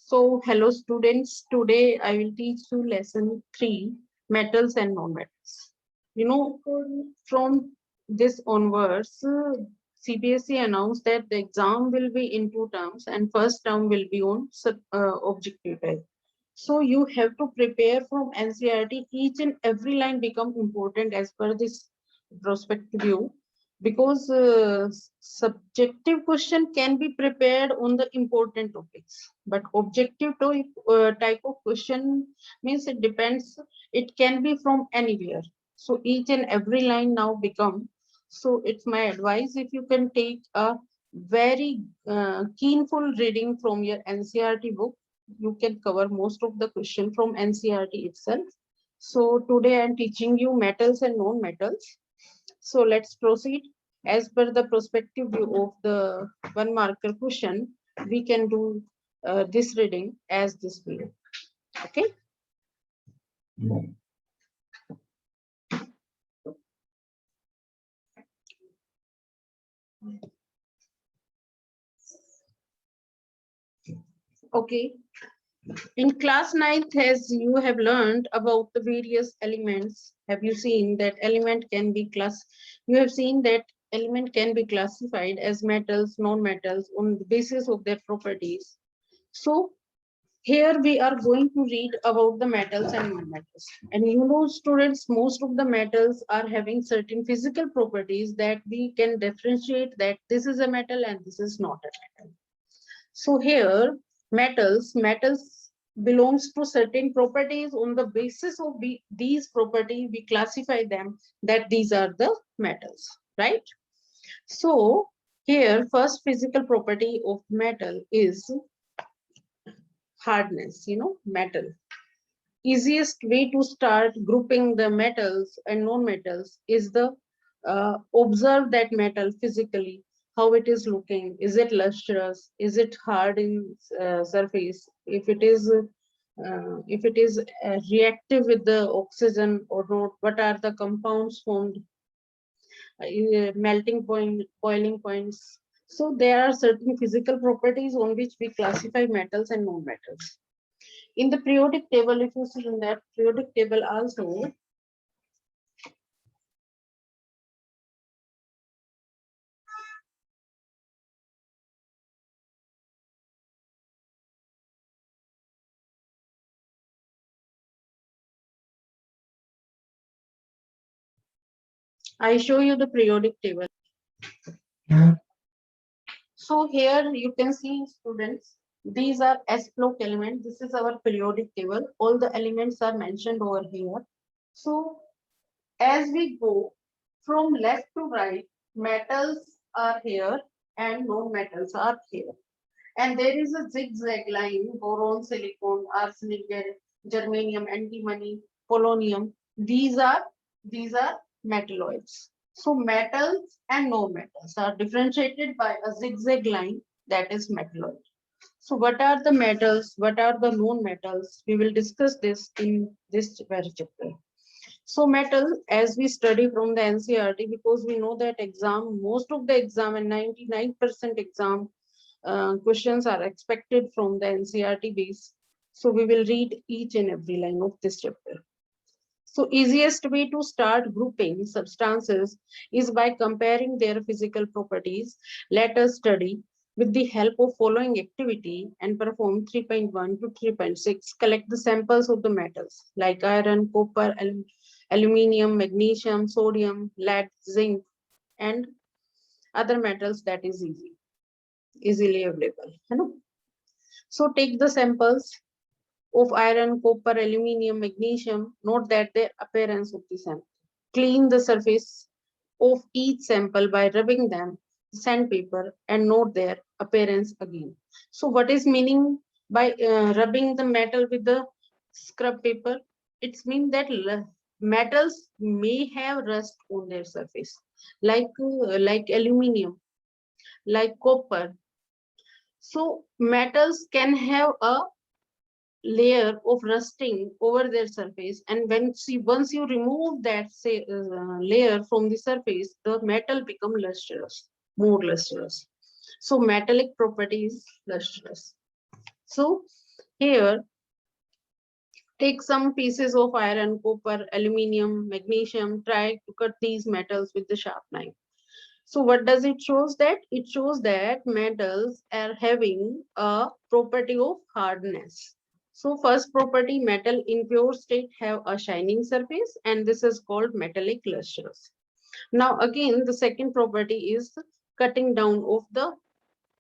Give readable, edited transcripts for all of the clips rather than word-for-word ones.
So, hello students. Today I will teach you lesson 3, metals and non-metals. From this onwards, CBSE announced that the exam will be in 2 terms and first term will be on objective type. So you have to prepare from NCERT. Each and every line become important as per this prospective view, because subjective question can be prepared on the important topics, but objective type of question means it depends, it can be from anywhere. So each and every line now become, so it's my advice, if you can take a very keenful reading from your NCERT book, you can cover most of the question from NCERT itself. So today I'm teaching you metals and non-metals. So let's proceed. As per the prospective view of the one marker question, we can do this reading as this way. Okay. Okay. In class 9th, as you have learned about the various elements, have you seen that element can be you have seen that element can be classified as metals, non-metals on the basis of their properties. So here we are going to read about the metals and non-metals. And students, most of the metals are having certain physical properties that we can differentiate that this is a metal and this is not a metal. So here metals belongs to certain properties. On the basis of these properties, we classify them that these are the metals, right? So here first physical property of metal is hardness. Metal. Easiest way to start grouping the metals and non-metals is the observe that metal physically, how it is looking. Is it lustrous? Is it hard in surface? If it is reactive with the oxygen or not? What are the compounds formed? Melting point, boiling points. So there are certain physical properties on which we classify metals and non-metals. In the periodic table, if you see in that periodic table also, I show you the periodic table. So here you can see, students, these are S-block elements. This is our periodic table. All the elements are mentioned over here. So as we go from left to right, metals are here and non-metals are here. And there is a zigzag line: boron, silicon, arsenic, germanium, antimony, polonium. These are metalloids. So metals and non-metals are differentiated by a zigzag line, that is metalloid. So what are the metals? What are the non-metals? We will discuss this in this very chapter. So metal, as we study from the NCERT, because we know that most of the exam and 99% exam questions are expected from the NCERT base. So we will read each and every line of this chapter. So easiest way to start grouping substances is by comparing their physical properties. Let us study with the help of following activity and perform 3.1 to 3.6. Collect the samples of the metals like iron, copper, aluminium, magnesium, sodium, lead, zinc, and other metals that is easily available. So take the samples of iron, copper, aluminium, magnesium. Note that the appearance of the sample. Clean the surface of each sample by rubbing them sandpaper and note their appearance again. So what is meaning by rubbing the metal with the scrub paper? It's mean that metals may have rust on their surface, like aluminium, like copper. So metals can have a layer of rusting over their surface, and once you remove that layer from the surface, the metal become lustrous, more lustrous. So metallic property is lustrous. So Here, take some pieces of iron, copper, aluminium, magnesium, try to cut these metals with the sharp knife. So what does it shows that? It shows that metals are having a property of hardness. So first property, metal in pure state have a shining surface, and this is called metallic lustrous. Now again, the second property is cutting down of the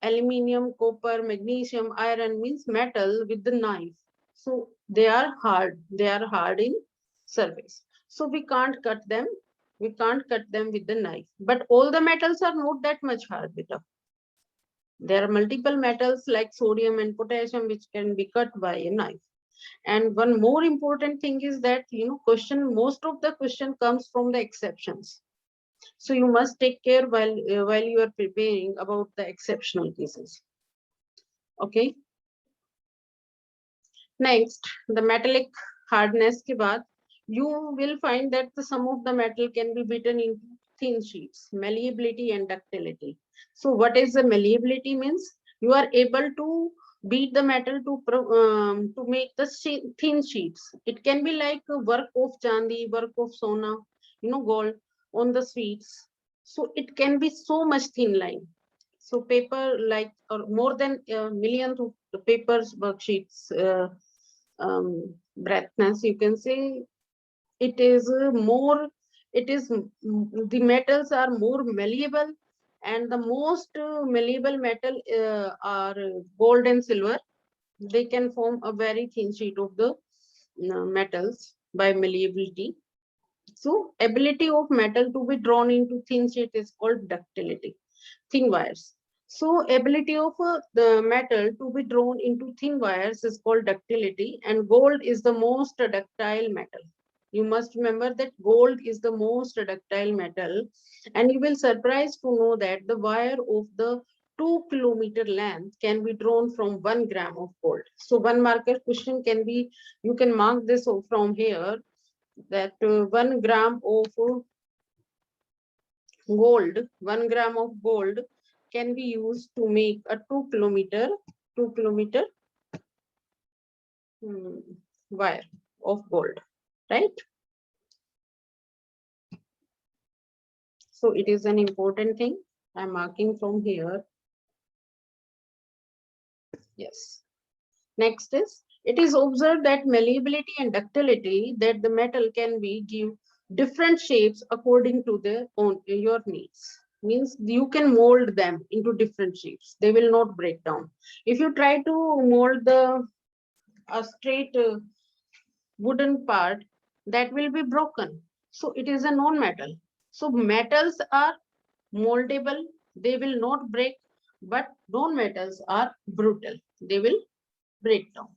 aluminium, copper, magnesium, iron means metal with the knife. So they are hard in surface. So we can't cut them with the knife. But all the metals are not that much hard with them. There are multiple metals like sodium and potassium which can be cut by a knife. And one more important thing is that, most of the question comes from the exceptions. So you must take care while you are preparing about the exceptional cases. Okay. Next, the metallic hardness ke baad, you will find that the some of the metal can be beaten into thin sheets, malleability and ductility. So what is the malleability means? You are able to beat the metal to make the thin sheets. It can be like work of chandi, work of sona, gold on the sheets. So it can be so much thin line. So paper like or more than a million of the papers worksheets breadthness, you can say it is more. It is the metals are more malleable, and the most malleable metal are gold and silver. They can form a very thin sheet of the metals by malleability. So ability of metal to be drawn into thin sheet is called ductility. Thin wires. So ability of the metal to be drawn into thin wires is called ductility, and gold is the most ductile metal. You must remember that gold is the most ductile metal, and you will surprised to know that the wire of the 2 kilometer length can be drawn from 1 gram of gold. So one marker question can be, you can mark this from here, that 1 gram of gold, 1 gram of gold can be used to make a 2 kilometer wire of gold, right? So it is an important thing. I'm marking from here. Yes. Next is, it is observed that malleability and ductility, that the metal can be give different shapes according to your needs. Means you can mold them into different shapes. They will not break down. If you try to mold a straight wooden part, that will be broken. So it is a non-metal. So metals are moldable. They will not break, but non-metals are brittle. They will break down.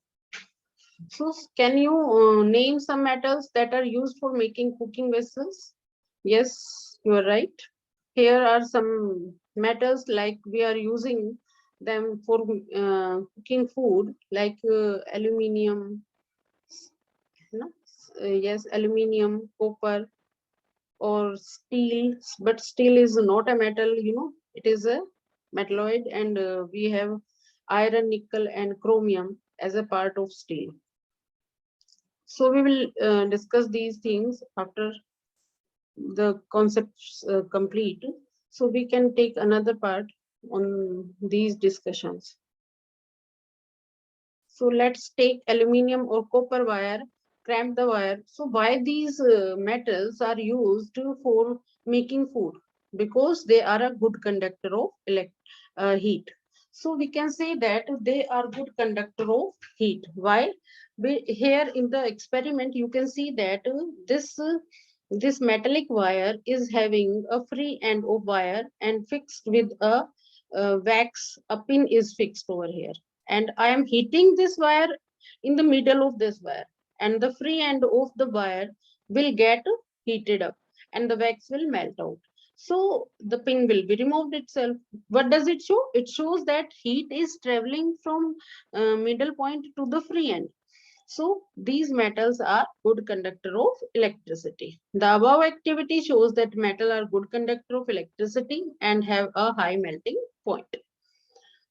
So can you name some metals that are used for making cooking vessels? Yes, you are right. Here are some metals like we are using them for cooking food, like aluminium, no? Yes, aluminium, copper, or steel. But steel is not a metal, it is a metalloid, and we have iron, nickel, and chromium as a part of steel. So we will discuss these things after the concepts complete. So we can take another part on these discussions. So let's take aluminium or copper wire, cramp the wire. So why these metals are used for making food? Because they are a good conductor of heat. So we can say that they are good conductor of heat. Why? Here in the experiment, you can see that this metallic wire is having a free end of wire and fixed with a wax. A pin is fixed over here, and I am heating this wire in the middle of this wire, and the free end of the wire will get heated up and the wax will melt out. So the pin will be removed itself. What does it show? It shows that heat is traveling from middle point to the free end. So these metals are good conductor of electricity. The above activity shows that metal are good conductor of electricity and have a high melting point.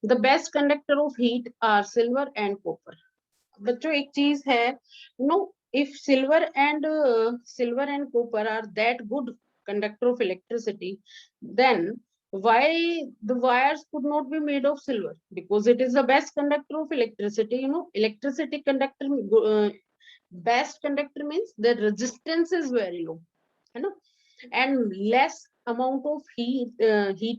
The best conductor of heat are silver and copper. बच्चों एक चीज है, if silver and copper are that good conductor of electricity, then why the wires could not be made of silver? Because it is the best conductor of electricity. Electricity conductor, best conductor means the resistance is very low, and less amount of heat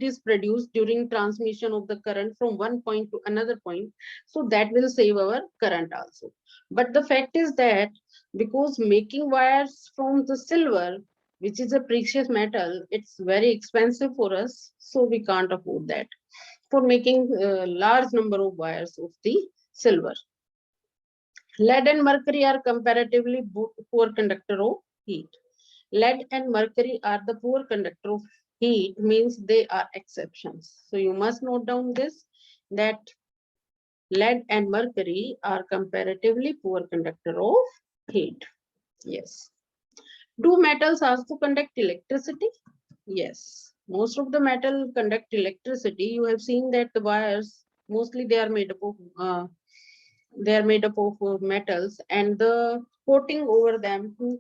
is produced during transmission of the current from one point to another point, so that will save our current also. But the fact is that because making wires from the silver, which is a precious metal, it's very expensive for us, so we can't afford that for making a large number of wires of the silver. Lead and mercury are comparatively poor conductor of heat. Lead and mercury are the poor conductor of heat, means they are exceptions. So you must note down this, that lead and mercury are comparatively poor conductor of heat. Yes. Do metals also conduct electricity? Yes. Most of the metal conduct electricity. You have seen that the wires, mostly they are made up of metals, and the coating over them to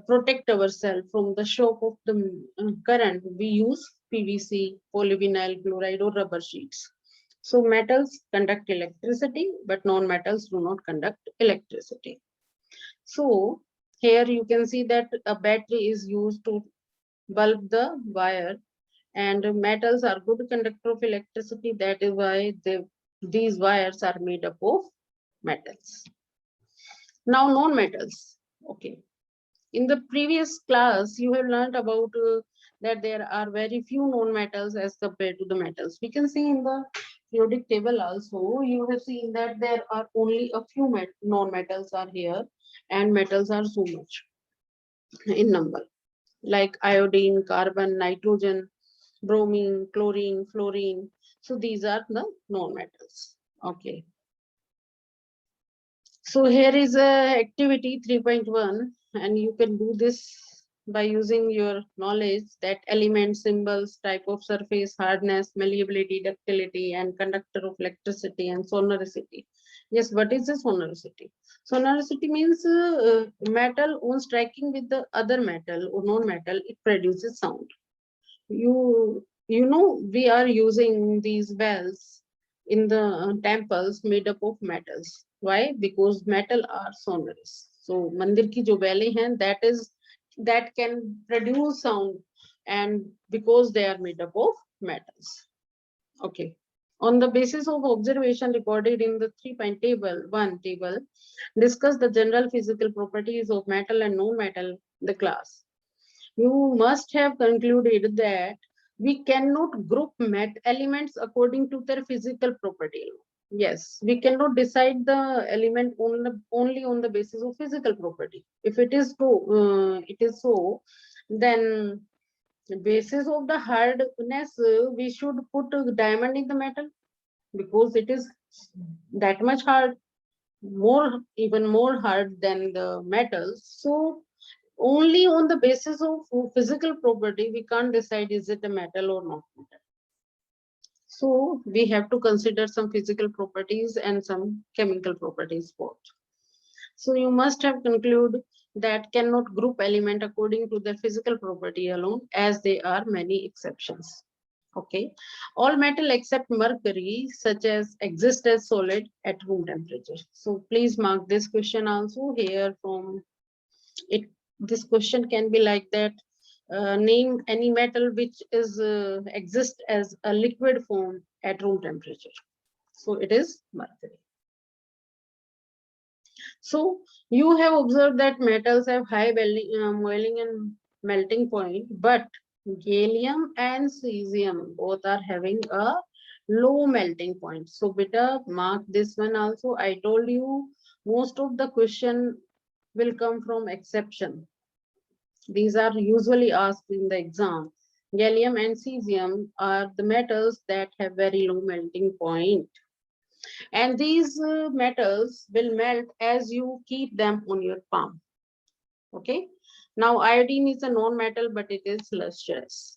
protect ourselves from the shock of the current, we use PVC, polyvinyl chloride, or rubber sheets. So metals conduct electricity, but non-metals do not conduct electricity. So here you can see that a battery is used to bulb the wire, and metals are good conductor of electricity. That is why these wires are made up of metals. Now non-metals. Okay. In the previous class, you have learned about that there are very few non-metals as compared to the metals. We can see in the periodic table also, you have seen that there are only a few non-metals are here, and metals are so much in number, like iodine, carbon, nitrogen, bromine, chlorine, fluorine. So these are the non-metals. Okay. So here is a activity 3.1, and you can do this by using your knowledge that element, symbols, type of surface, hardness, malleability, ductility, and conductor of electricity, and sonoricity. Yes, what is the sonoricity? Sonoricity means metal on striking with the other metal or non-metal, it produces sound. We are using these bells in the temples made up of metals. Why? Because metal are sonorous. So mandir ki jo belle hain, that can produce sound, and because they are made up of metals. Okay. On the basis of observation recorded in the 3-point table, discuss the general physical properties of metal and non-metal, the class. You must have concluded that we cannot group elements according to their physical property. Yes, we cannot decide the element only on the basis of physical property. If it is so, then the basis of the hardness, we should put a diamond in the metal, because it is that much hard, even more hard than the metals. So only on the basis of physical property, we can't decide is it a metal or not metal. So we have to consider some physical properties and some chemical properties both. So you must have concluded that cannot group element according to their physical property alone, as there are many exceptions. Okay, all metal except mercury, such as exist as solid at room temperature. So please mark this question also here from it. This question can be like that, name any metal which is exist as a liquid form at room temperature. So it is mercury. So you have observed that metals have high boiling and melting point, but gallium and cesium both are having a low melting point. So beta, mark this one also. I told you most of the question will come from exception. These are usually asked in the exam. Gallium and cesium are the metals that have very low melting point. And these metals will melt as you keep them on your palm. Okay. Now iodine is a non-metal, but it is lustrous.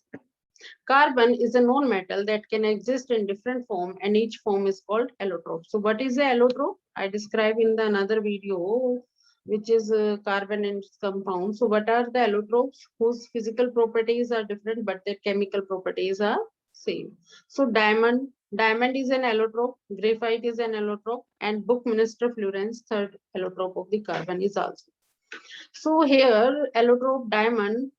Carbon is a known metal that can exist in different form, and each form is called allotrope. So what is the allotrope? I describe in the another video, which is carbon and its compound. So what are the allotropes? Whose physical properties are different, but their chemical properties are same. So diamond is an allotrope, graphite is an allotrope, and Buckminster Fullerene's third allotrope of the carbon is also. So here, allotrope diamond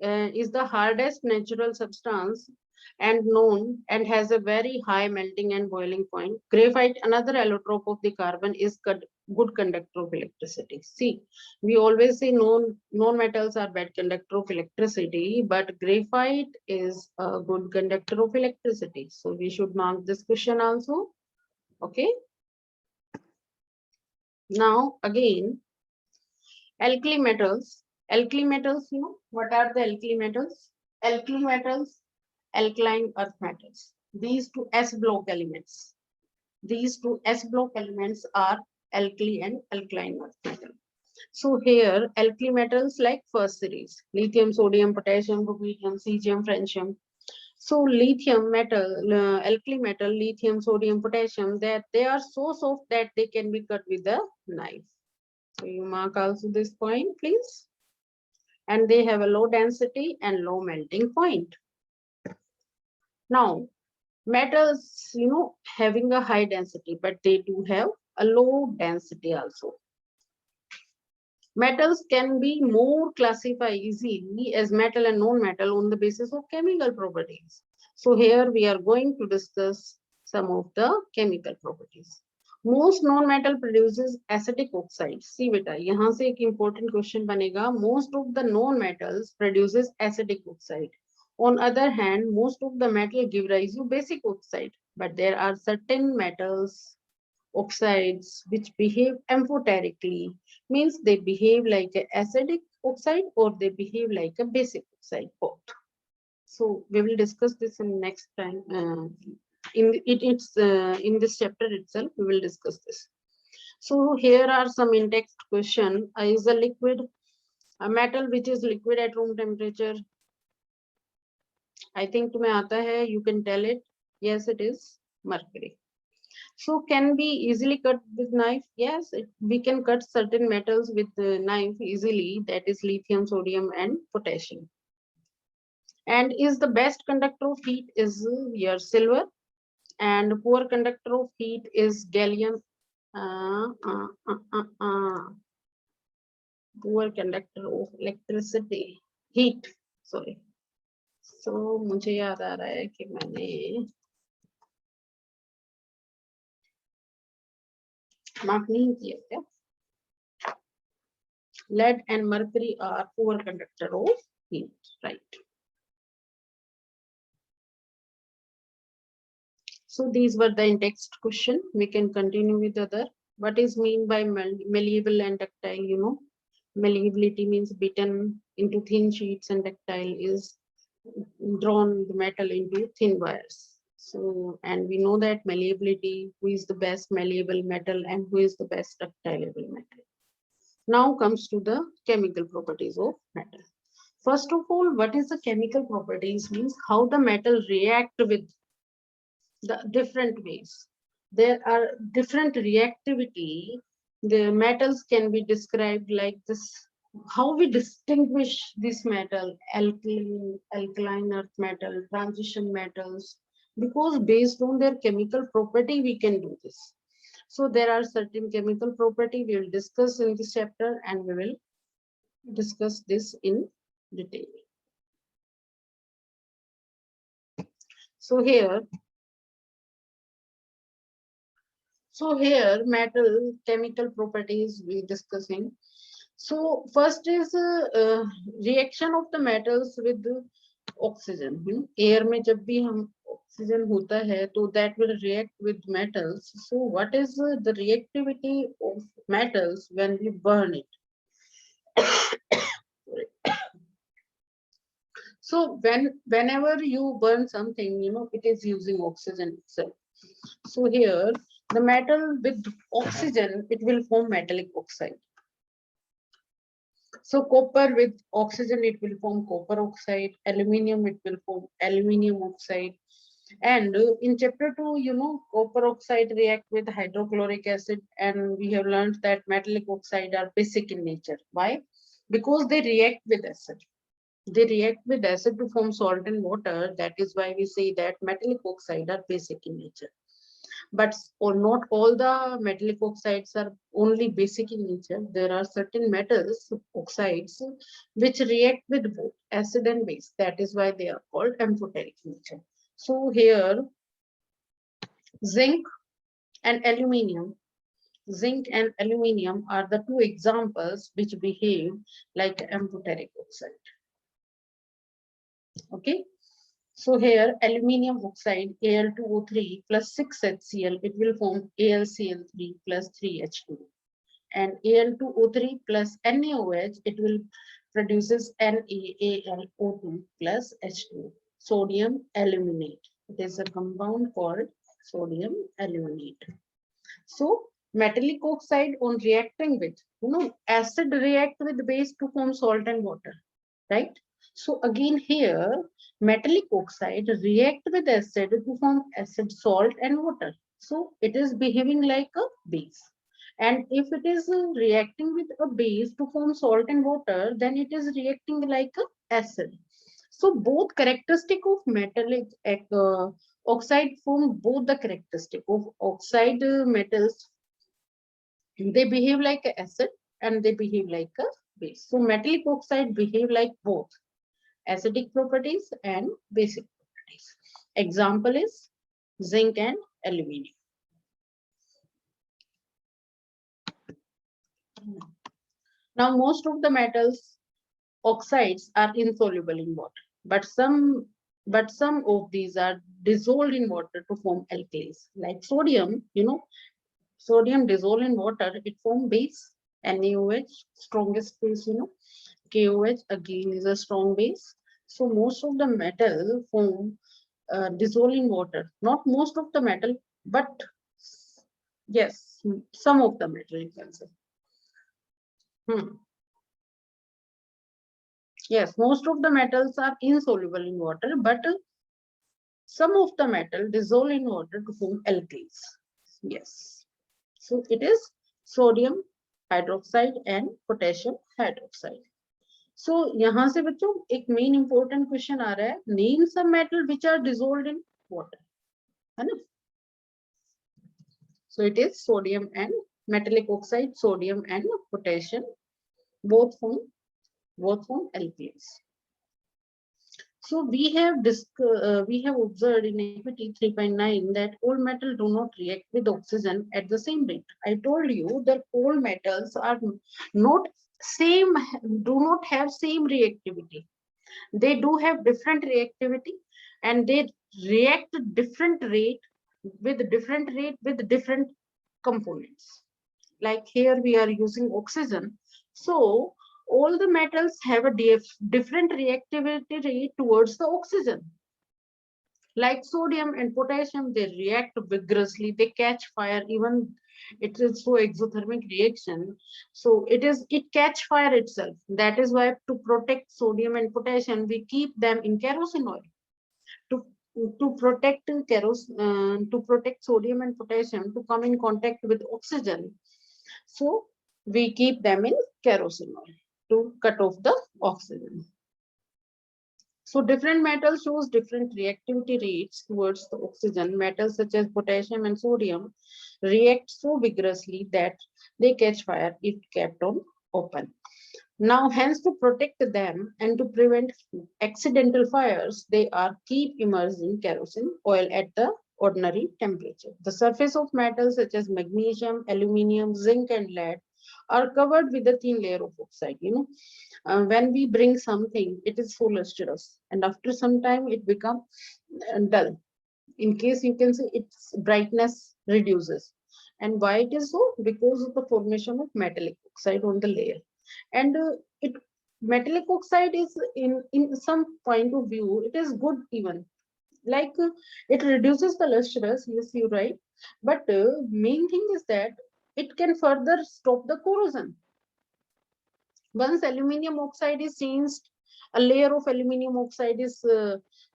is the hardest natural substance and known and has a very high melting and boiling point. Graphite, another allotrope of the carbon, is good conductor of electricity. See, we always say known metals are bad conductor of electricity, but graphite is a good conductor of electricity. So we should mark this question also. Okay. Now again, alkali metals. Alkali metals, you know, what are the alkali metals? Alkali metals, alkaline earth metals. These two S block elements. These two S block elements are alkali and alkaline earth metal. So here, alkali metals like first series, lithium, sodium, potassium, rubidium, cesium, francium. So lithium metal, alkali metal, lithium, sodium, potassium, that they are so soft that they can be cut with a knife. So you mark also this point, please. And they have a low density and low melting point. Now, metals, you know, having a high density, but they do have a low density also. Metals can be more classified easily as metal and non-metal on the basis of chemical properties. So here we are going to discuss some of the chemical properties. Most non-metal produces acidic oxides. See beta, यहाँ से एक important question बनेगा. Most of the non-metals produces acidic oxide. On other hand, most of the metal give rise to basic oxide. But there are certain metals, oxides, which behave amphoterically, means they behave like an acidic oxide or they behave like a basic oxide, both. So we will discuss this in next time. In this chapter itself, we will discuss this. So here are some in-text question. Is a liquid a metal which is liquid at room temperature? I think तुम्हें आता है. You can tell it. Yes, it is mercury. So can be easily cut with knife? Yes, we can cut certain metals with the knife easily. That is lithium, sodium, and potassium. And is the best conductor of heat is your silver, and poor conductor of heat is gallium. Poor conductor of electricity, heat. Sorry. So मुझे याद आ रहा है कि मैंने mark नहीं किया क्या? Lead and mercury are poor conductor of heat, right? So these were the in-text question. We can continue with other. What is mean by malleable and ductile? You know, malleability means beaten into thin sheets, and ductile is drawn the metal into thin wires. So, and we know that malleability, who is the best malleable metal and who is the best ductileable metal. Now comes to the chemical properties of metal. First of all, what is the chemical properties means how the metal react with the different ways. There are different reactivity. The metals can be described like this. How we distinguish this metal, alkaline earth metal, transition metals, because based on their chemical property, we can do this. So there are certain chemical property we will discuss in this chapter, and we will discuss this in detail. So here metal chemical properties we discussing. So first is reaction of the metals with oxygen. Air में जब भी हम oxygen होता है तो that will react with metals. So what is the reactivity of metals when we burn it? So whenever you burn something, you know, it is using oxygen itself. So here the metal with oxygen, it will form metallic oxide. So copper with oxygen, it will form copper oxide. Aluminium, it will form aluminium oxide. And in chapter 2, copper oxide react with hydrochloric acid, and we have learned that metallic oxide are basic in nature. Why? Because they react with acid. They react with acid to form salt and water. That is why we say that metallic oxide are basic in nature. But or not all the metallic oxides are only basic in nature. There are certain metals, oxides, which react with both acid and base. That is why they are called amphoteric nature. So here, zinc and aluminium. Zinc and aluminium are the two examples which behave like amphoteric oxide. Okay. So here, aluminium oxide, Al2O3 plus 6HCl, it will form AlCl3 plus 3H2. And Al2O3 plus NaOH, it will produces NaAlO2 plus H2, sodium aluminate. It is a compound called sodium aluminate. So metallic oxide on reacting with, acid react with base to form salt and water, right? So again here, metallic oxide react with acid to form acid, salt and water. So it is behaving like a base. And if it is reacting with a base to form salt and water, then it is reacting like a acid. So both characteristic of metallic oxide form both the characteristic of oxide metals. They behave like a acid and they behave like a base. So metallic oxide behave like both acidic properties and basic properties. Example is zinc and aluminium. Now most of the metals oxides are insoluble in water, but some of these are dissolved in water to form alkalis. Like sodium, sodium dissolved in water, it forms base. NaOH, strongest base, KOH again is a strong base. So most of the metal form dissolve in water. Not most of the metal, but yes, some of the metal you can say. Yes, most of the metals are insoluble in water, but some of the metal dissolve in water to form alkalis. Yes. So it is sodium hydroxide and potassium hydroxide. So यहाँ से बच्चों एक main important question आ रहा है, name some metal which are dissolved in water, है ना? So it is sodium and metallic oxide, sodium and potassium, both form alkalis. So we have observed in activity 3.9 that all metals do not react with oxygen at the same rate. I told you that all metals are not same, do not have same reactivity. They do have different reactivity and they react different rate with different components. Like here we are using oxygen. So all the metals have a different reactivity rate towards the oxygen. Like sodium and potassium, they react vigorously, they catch fire, even it is so exothermic reaction. So it catch fire itself. That is why to protect sodium and potassium, we keep them in kerosene oil. To protect to protect sodium and potassium to come in contact with oxygen. So we keep them in kerosene oil to cut off the oxygen. So different metals shows different reactivity rates towards the oxygen. Metals such as potassium and sodium react so vigorously that they catch fire if kept on open. Now, hence to protect them and to prevent accidental fires, they are keep immersing kerosene oil at the ordinary temperature. The surface of metals such as magnesium, aluminium, zinc and lead are covered with a thin layer of oxide. When we bring something, it is so lustrous and after some time it becomes dull. In case you can say its brightness reduces. And why it is so? Because of the formation of metallic oxide on the layer. And metallic oxide is in some point of view, it is good even. Like it reduces the lustrous, yes, you're right. But main thing is that it can further stop the corrosion. Once aluminium oxide is changed, a layer of aluminium oxide is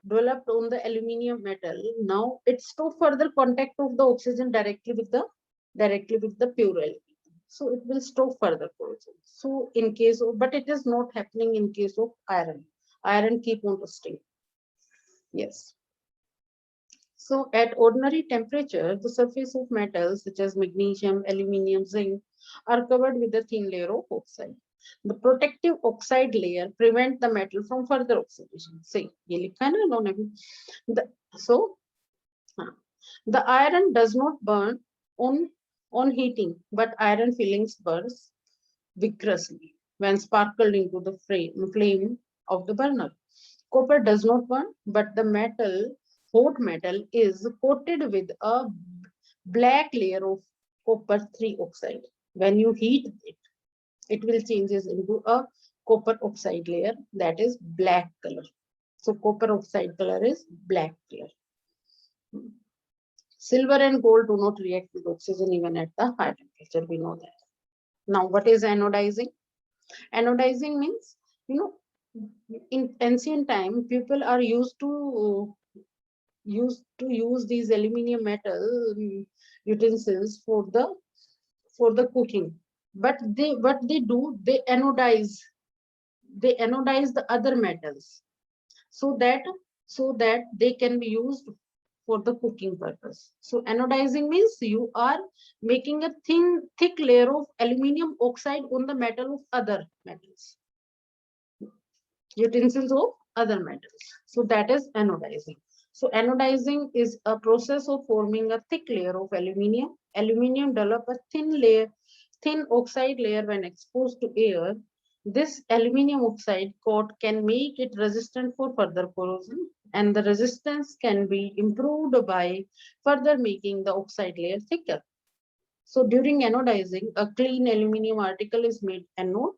developed on the aluminium metal. Now it's to further contact of the oxygen directly with the pure aluminium. So it will stop further corrosion. So in case of, but it is not happening in case of iron. Iron keep on rusting. Yes. So at ordinary temperature, the surface of metals such as magnesium, aluminium, zinc are covered with a thin layer of oxide. The protective oxide layer prevent the metal from further oxidation. See, ये लिखा है ना इन्होंने भी. So the iron does not burn on heating, but iron fillings burns vigorously when sparkled into the flame of the burner. Copper does not burn, but the hot metal is coated with a black layer of copper 3 oxide. When you heat it, it will changes into a copper oxide layer that is black color. So copper oxide color is black color. Silver and gold do not react with oxygen even at the high temperature. We know that. Now, what is anodizing? Anodizing means, in ancient time, people are used to use these aluminium metal utensils for the cooking. But what they do, they anodize the other metals so that they can be used for the cooking purpose. So anodizing means you are making a thick layer of aluminium oxide on the metal of other metals, utensils of other metals. So that is anodizing. So anodizing is a process of forming a thick layer of aluminium. Aluminium develop a thin oxide layer when exposed to air. This aluminium oxide coat can make it resistant for further corrosion, and the resistance can be improved by further making the oxide layer thicker. So during anodizing, a clean aluminium article is made anode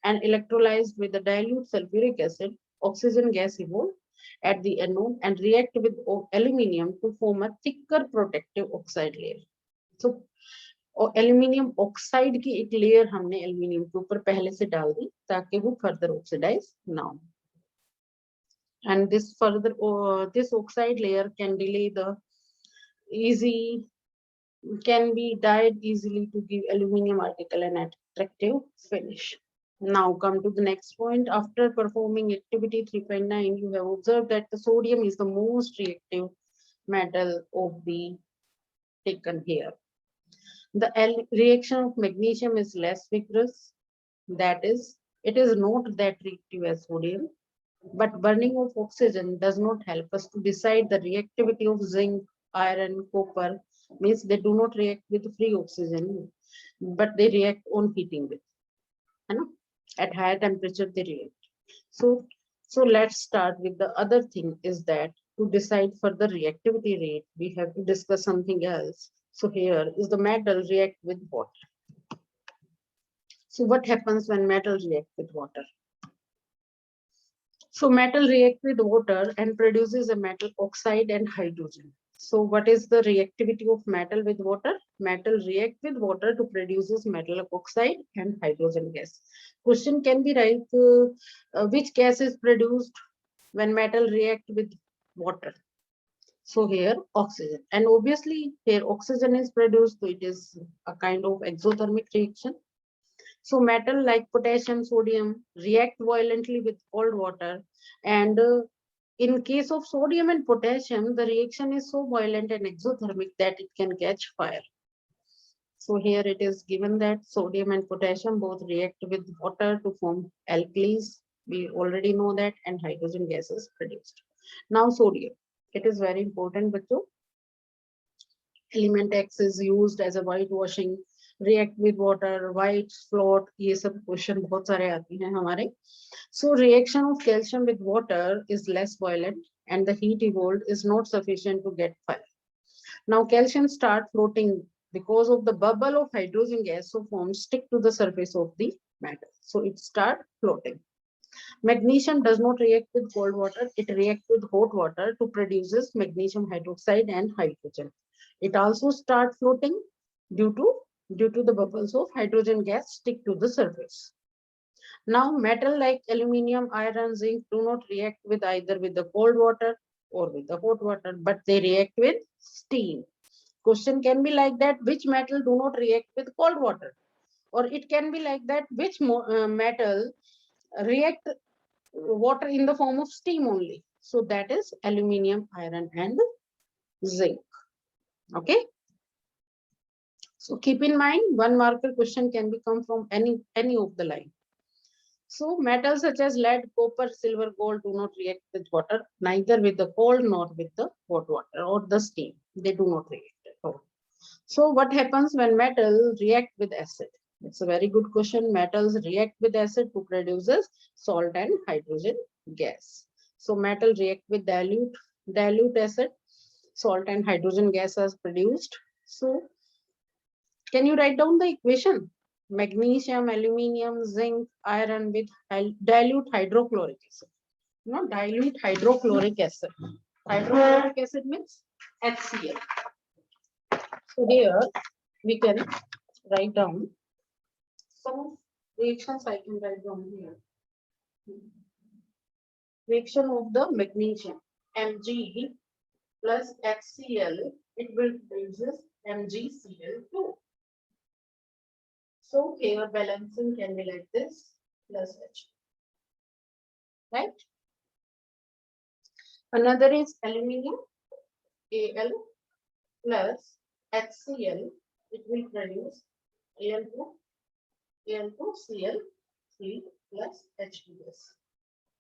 and electrolyzed with the dilute sulfuric acid. Oxygen gas evolve at the anode and react with aluminium to form a thicker protective oxide layer. So और aluminium oxide की एक layer हमने aluminium के ऊपर पहले से डाल दी ताकि वो फर्दर ऑक्सीडाइज ना हो. And this oxide layer can be dyed easily to give aluminium article an attractive finish. Now come to the next point. After performing activity 3.9, you have observed that the sodium is the most reactive metal of the taken here. The reaction of magnesium is less vigorous. That is, it is not that reactive as sodium. But burning of oxygen does not help us to decide the reactivity of zinc, iron, copper. Means they do not react with free oxygen, but they react on heating with. At higher temperature they react. So let's start with the other thing is that to decide further reactivity rate, we have to discuss something else. So here is the metal react with water. So what happens when metal react with water? So metal react with water and produces a metal oxide and hydrogen. So what is the reactivity of metal with water? Metal react with water to produces metal oxide and hydrogen gas. Question can be which gas is produced when metal react with water? So here oxygen, and obviously here oxygen is produced, so it is a kind of exothermic reaction. So metal like potassium, sodium react violently with cold water, and in case of sodium and potassium, the reaction is so violent and exothermic that it can catch fire. So here it is given that sodium and potassium both react with water to form alkalis. We already know that, and hydrogen gas is produced. Now sodium, it is very important, bachcho. Element X is used as a whitewashing, react with water, white float, ये सब question बहुत सारे आते हैं हमारे. So reaction of calcium with water is less violent and the heat evolved is not sufficient to get fire. Now calcium start floating because of the bubble of hydrogen gas so formed stick to the surface of the metal. So it start floating. Magnesium does not react with cold water, it reacts with hot water to produces magnesium hydroxide and hydrogen. It also start floating due to the bubbles of hydrogen gas stick to the surface. Now, metal like aluminum, iron, zinc do not react with either with the cold water or with the hot water, but they react with steam. Question can be like that, which metal do not react with cold water? Or it can be like that, which metal react water in the form of steam only? So that is aluminum, iron and zinc. Okay. So keep in mind, one marker question can be come from any of the line. So metals such as lead, copper, silver, gold do not react with water, neither with the cold nor with the hot water or the steam. They do not react at all. So what happens when metal react with acid? It's a very good question. Metals react with acid to produces salt and hydrogen gas. So metal react with dilute acid, salt and hydrogen gas is produced. So can you write down the equation? Magnesium, aluminium, zinc, iron with dilute hydrochloric acid. No, dilute hydrochloric acid. Hydrochloric acid means HCl. So here we can write down some reactions I can write down here. Reaction of the magnesium, Mg plus HCl, it will produce MgCl2. So here balancing can be like this, plus H. Right? Another is aluminium, Al plus HCl, it will produce Al2, Al2Cl3 plus H2S.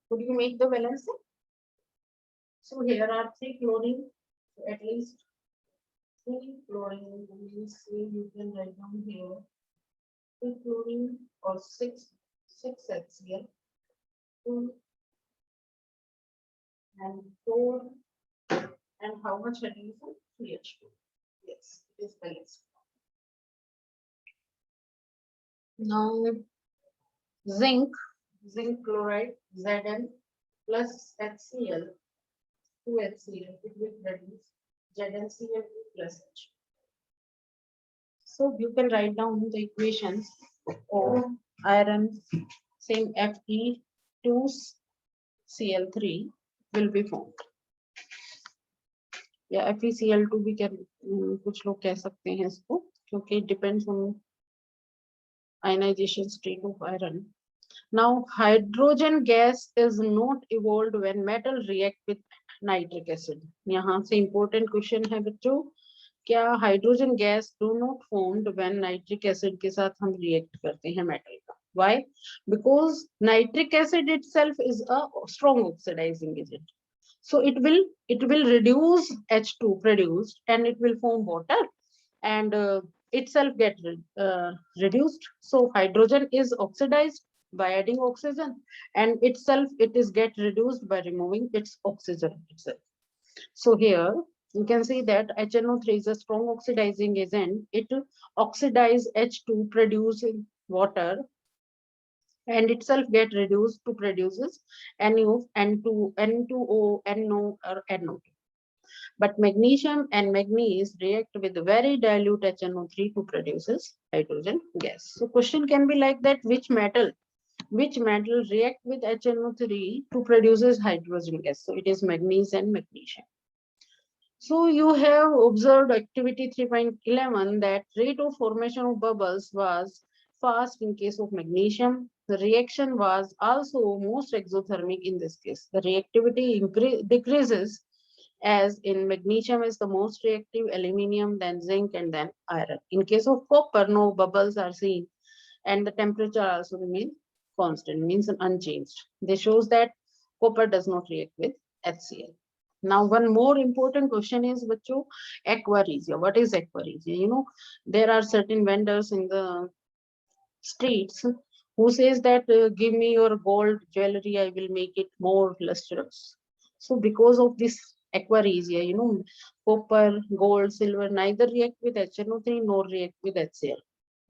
Could you make the balancing? So here are 3 chlorine, so at least 3 chlorine means you can write down here 3 chlorine or 6 HCl, 2 and 4, and how much addition? 3H2. Yes, it is balanced. Now zinc chloride Zn plus HCl, 2 HCl, it will produce ZnCl2 plus H. So you can write down the equations of iron, same Fe2Cl3 will be formed. या FeCl2 भी कुछ लोग कह सकते हैं इसको, क्योंकि it depends on ionization state of iron. Now hydrogen gas is not evolved when metal react with nitric acid. यहाँ से important question है बच्चों, क्या hydrogen gas do not formed when nitric acid के साथ हम रिएक्ट करते हैं मेटल का? Why? Because nitric acid itself is a strong oxidizing agent. So it will reduce H2 produced and it will form water and itself get reduced. So hydrogen is oxidized by adding oxygen and itself it is get reduced by removing its oxygen itself. So here you can see that HNO3 is a strong oxidizing agent. It oxidizes H2 producing water and itself get reduced to produces NO, N2, N2O, NO or NO2. But magnesium and manganese react with very dilute HNO3 to produces hydrogen gas. So question can be like that, which metal react with HNO3 to produces hydrogen gas? So it is manganese and magnesium. So you have observed activity 3.11 that rate of formation of bubbles was fast in case of magnesium. The reaction was also most exothermic in this case. The reactivity decreases as in magnesium is the most reactive, aluminium, then zinc, and then iron. In case of copper, no bubbles are seen and the temperature also remains constant, means unchanged. This shows that copper does not react with HCl. Now, one more important question is, bachcho, aquaresia. What is aquaresia? You know, there are certain vendors in the streets who says that give me your gold jewelry, I will make it more lustrous. So because of this aquaresia, you know, copper, gold, silver neither react with HNO3 nor react with HCl,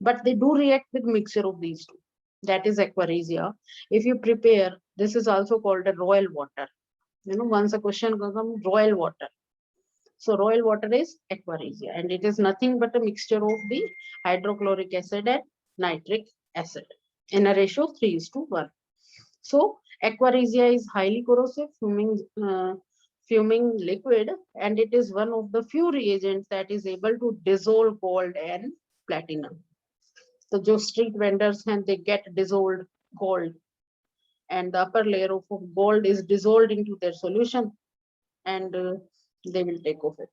but they do react with mixture of these two. That is aquaresia. If you prepare, this is also called a royal water. You know, once a question comes, royal water. So royal water is aquaresia and it is nothing but a mixture of the hydrochloric acid and nitric acid. in a ratio of 3:1. So aquaresia is highly corrosive, fuming liquid, and it is one of the few reagents that is able to dissolve gold and platinum. So जो street vendors and they get dissolved gold, and the upper layer of gold is dissolved into their solution, and they will take off it.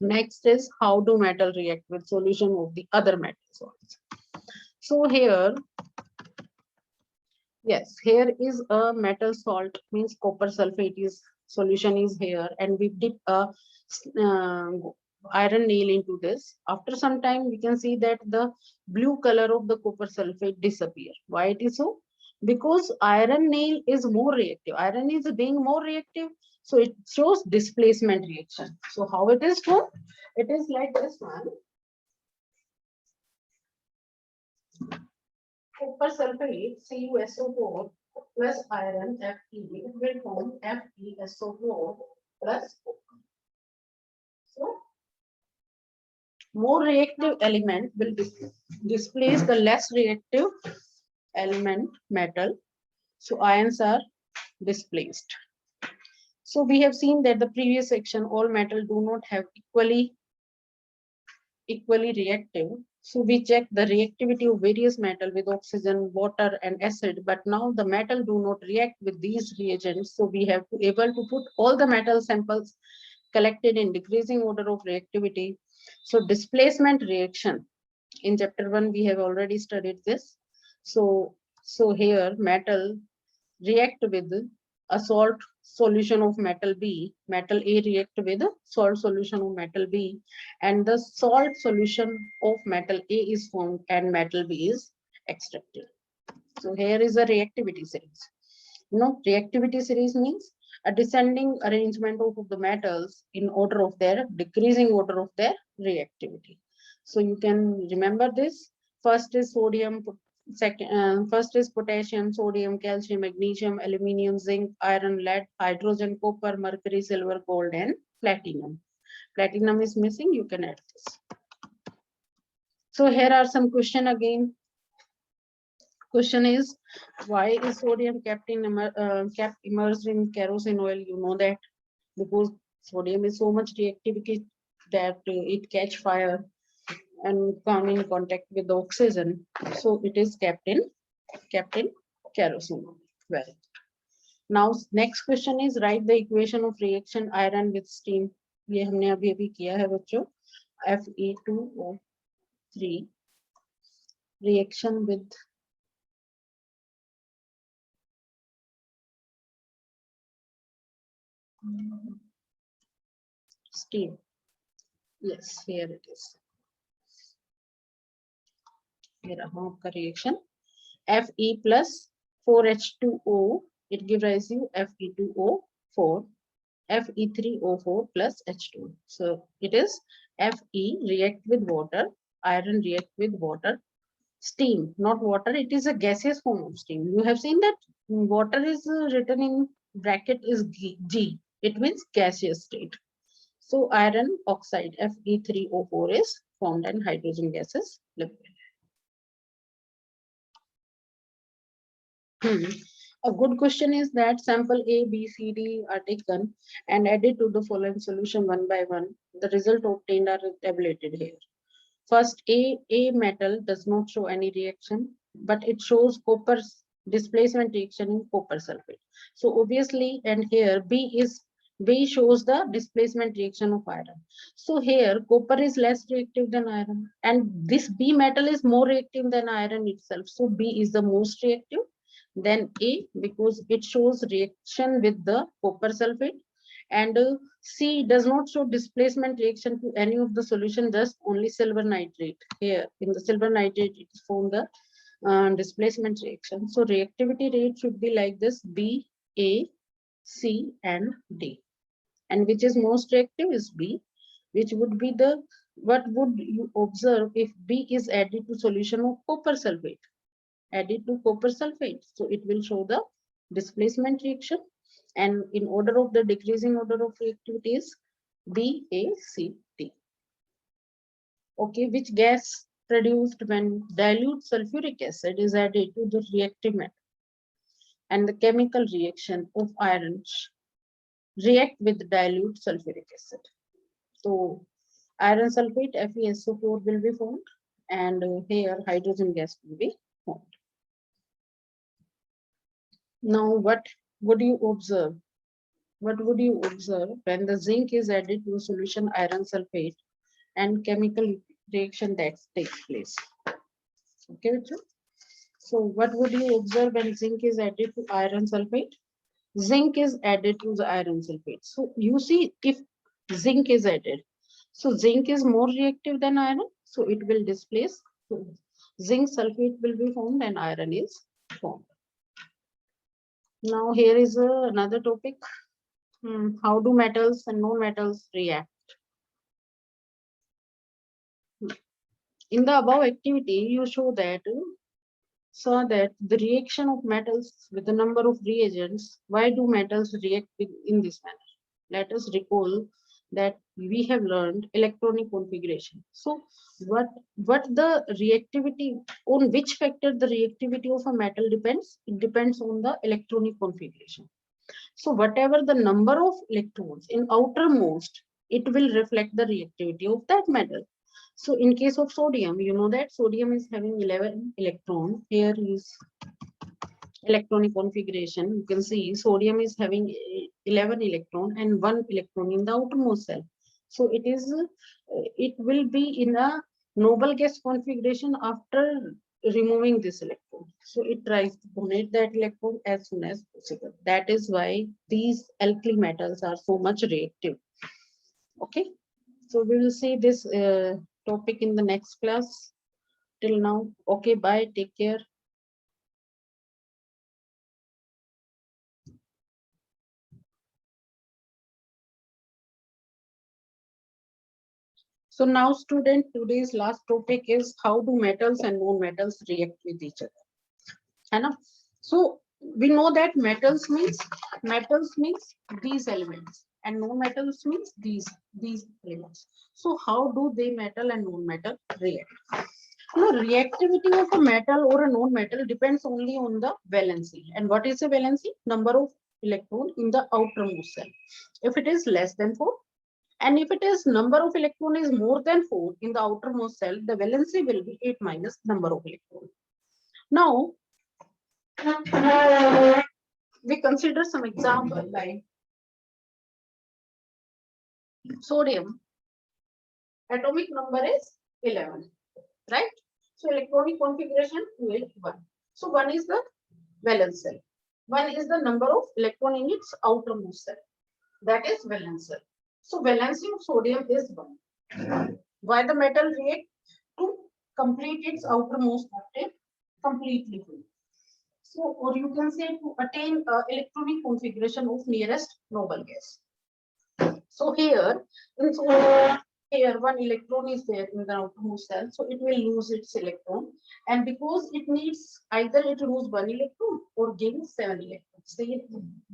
Next is how do metal react with solution of the other metal salts. So here, yes, here is a metal salt, means copper sulfate is solution is here, and we dip a uh, iron nail into this. After some time, we can see that the blue color of the copper sulfate disappear. Why it is so? Because iron nail is more reactive. Iron is being more reactive, so it shows displacement reaction. So how it is shown? It is like this one. Copper sulfate CuSO4 plus iron Fe, it will form FeSO4 plus copper. So more reactive element will displace the less reactive element metal. So ions are displaced. So we have seen that the previous section, all metal do not have equally reactive. So we check the reactivity of various metal with oxygen, water, and acid. But now the metal do not react with these reagents. So we have to able to put all the metal samples collected in decreasing order of reactivity. So displacement reaction. In chapter 1, we have already studied this. So here metal react with a salt solution of metal B, metal A react with a salt solution of metal B, and the salt solution of metal A is formed and metal B is extracted. So here is a reactivity series. Reactivity series means a descending arrangement of the metals in order of their decreasing order of their reactivity. So you can remember this. First is sodium, first is potassium, sodium, calcium, magnesium, aluminium, zinc, iron, lead, hydrogen, copper, mercury, silver, gold, and platinum. Platinum is missing, you can add this. So here are some question again. Question is, why is sodium kept immersed in kerosene oil? You know that because sodium is so much reactive that it catch fire and come in contact with the oxygen. So it is kept in kerosene oil. Well, now next question is, write the equation of reaction iron with steam. ये हमने अभी किया है बच्चों. Fe2O3 reaction with steam. Yes, here it is. Here आपका reaction. Fe plus 4H2O, it gives rise to Fe2O4, Fe3O4 plus H2. So it is Fe react with water, iron react with water, steam, not water, it is a gaseous form of steam. You have seen that water is written in bracket is G, it means gaseous state. So iron oxide Fe3O4 is formed and hydrogen gas is liberated. A good question is that sample A, B, C, D are taken and added to the following solution one by one. The result obtained are tabulated here. First, A metal does not show any reaction, but it shows copper displacement reaction in copper sulfate. So obviously, and here B shows the displacement reaction of iron. So here copper is less reactive than iron, and this B metal is more reactive than iron itself. So B is the most reactive. Then A, because it shows reaction with the copper sulfate, and C does not show displacement reaction to any of the solution, just only silver nitrate. Here in the silver nitrate, it is formed the displacement reaction. So reactivity rate should be like this: B, A, C, and D. And which is most reactive is B, which would be the, what would you observe if B is added to solution of copper sulfate? Added to copper sulfate, so it will show the displacement reaction, and in order of the decreasing order of reactivity is B, A, C, D. Okay, which gas produced when dilute sulfuric acid is added to the reactive metal and the chemical reaction of iron react with dilute sulfuric acid. So iron sulfate FeSO4 will be formed, and here hydrogen gas will be formed. Now what would you observe? What would you observe when the zinc is added to a solution iron sulfate and chemical reaction that takes place? Okay, Richard? So what would you observe when zinc is added to iron sulfate? Zinc is added to the iron sulfate. So you see, if zinc is added, so zinc is more reactive than iron, so it will displace. So zinc sulfate will be formed and iron is formed. Now here is another topic. How do metals and non-metals react? In the above activity, you saw that the reaction of metals with the number of reagents. Why do metals react in this manner? Let us recall that we have learned electronic configuration. So what the reactivity, on which factor the reactivity of a metal depends? It depends on the electronic configuration. So whatever the number of electrons in outermost, it will reflect the reactivity of that metal. So in case of sodium, you know that sodium is having 11 electrons. Here is electronic configuration. You can see sodium is having 11 electron and 1 electron in the outermost cell. So it will be in a noble gas configuration after removing this electron. So it tries to donate that electron as soon as possible. That is why these alkali metals are so much reactive. Okay, so we will see this topic in the next class. Till now, okay, bye, take care. So now student, today's last topic is how do metals and non-metals react with each other. Right? So we know that metals means these elements and non-metals means these elements. So how do they metal and non-metal react? Now reactivity of a metal or a non-metal depends only on the valency. And what is the valency? Number of electron in the outermost cell. If it is less than 4, and if it is number of electron is more than 4 in the outermost cell, the valency will be 8 minus number of electron. Now, we consider some example like sodium. Atomic number is 11, right? So electronic configuration 281. So 1 is the valence cell. 1 is the number of electron in its outermost cell. That is valence cell. So valency of sodium is 1. Why the metal react? To complete its outermost octave completely full. So, or you can say to attain electronic configuration of nearest noble gas. So here, here 1 electron is there in the outermost cell, so it will lose its electron, and because it needs either it lose 1 electron or gain 7 electrons. Say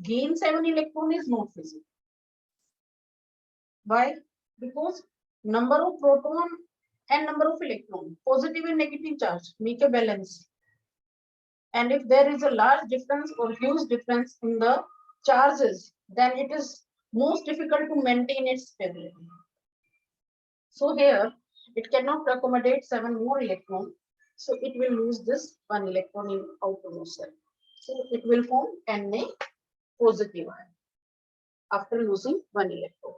gain 7 electron is not feasible. Why? Because number of proton and number of electron, positive and negative charge, make a balance. And if there is a large difference or huge difference in the charges, then it is most difficult to maintain its stability. So here, it cannot accommodate 7 more electrons. So it will lose this 1 electron in outermost cell. So it will form Na positive ion after losing 1 electron.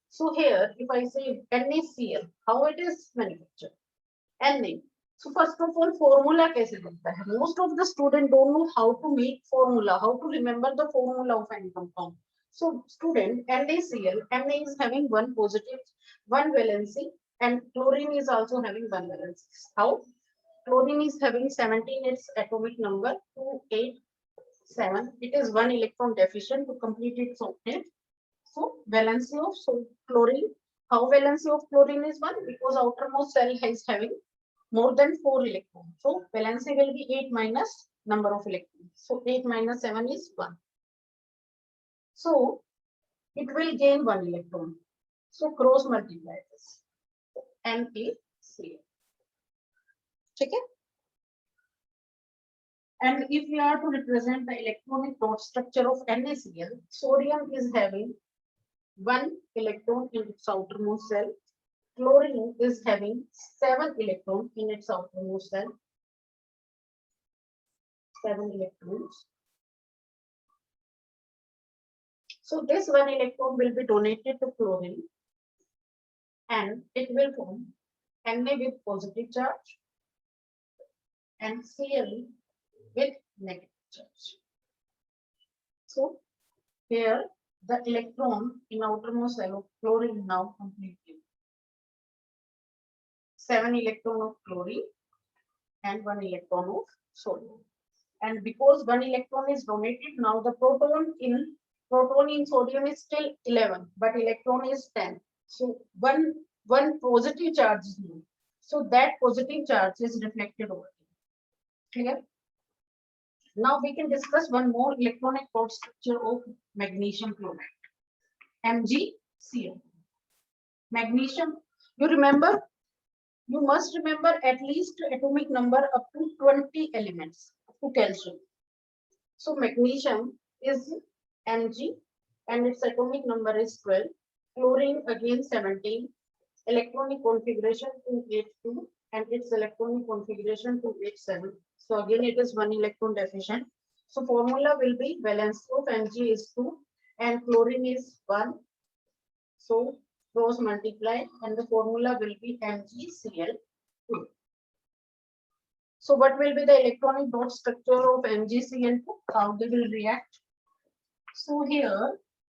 So here, if I say NaCl, how it is manufactured? Na. So first of all, formula कैसे बनता है? Most of the student don't know how to make formula, how to remember the formula of any compound. So student, NaCl, Na is having 1 positive, 1 valency, and chlorine is also having 1 valency. How? Chlorine is having 17, its atomic number 287. It is 1 electron deficient to complete its octet. So valency of chlorine. How valency of chlorine is 1? Because outermost cell is having more than 4 electrons. So valency will be 8 minus number of electrons. So 8 minus 7 is 1. So it will gain 1 electron. So cross multiply this. NaCl. ठीक है. And if we are to represent the electronic dot structure of NaCl, sodium is having 1 electron in its outermost shell. Chlorine is having 7 electrons in its outermost shell. 7 electrons. So this 1 electron will be donated to chlorine and it will form Na with positive charge and Cl with negative charge. So here the electron in outermost shell of chlorine now completely. 7 electron of chlorine and 1 electron of sodium. And because 1 electron is donated, now the proton in sodium is still 11, but electron is 10. So one positive charge is new. So that positive charge is reflected over here. Clear? Now we can discuss one more electronic dot structure of magnesium chloride, MgCl. Magnesium, you must remember at least atomic number up to 20 elements to calcium. So magnesium is Mg and its atomic number is 12. Chlorine again 17. Electronic configuration 282 and its electronic configuration 287. So again it is 1 electron deficient. So formula will be valence of Mg is 2 and chlorine is 1. So those multiply and the formula will be MgCl2. So what will be the electronic dot structure of MgCl2? How they will react? So here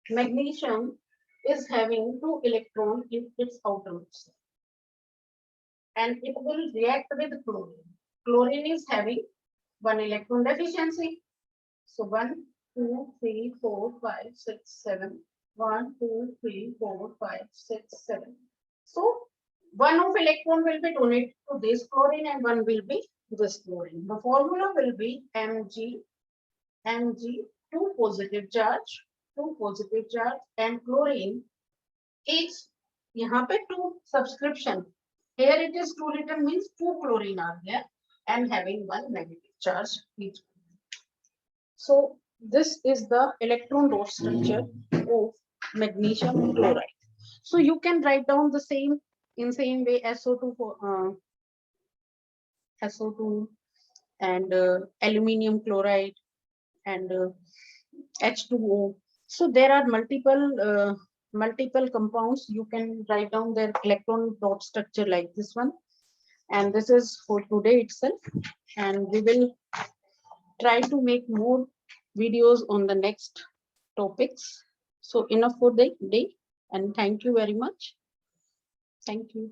magnesium is having 2 electrons in its outermost and it will react with chlorine. Chlorine is having 1 electron deficiency. So 1, 2, 3, 4, 5, 6, 7. 1, 2, 3, 4, 5, 6, 7. So one of electron will be donated to this chlorine and one will be this chlorine. The formula will be Mg, 2 positive charge and chlorine is यहाँ पे 2 subscription. Here it is 2 written means 2 chlorine are there and having 1 negative charge each. So this is the electron dot structure of magnesium chloride. So you can write down the same way SO2 for SO2 and aluminium chloride and H2O. So there are multiple compounds. You can write down their electron dot structure like this one. And this is for today itself. And we will try to make more videos on the next topics. So enough for the day and thank you very much. Thank you.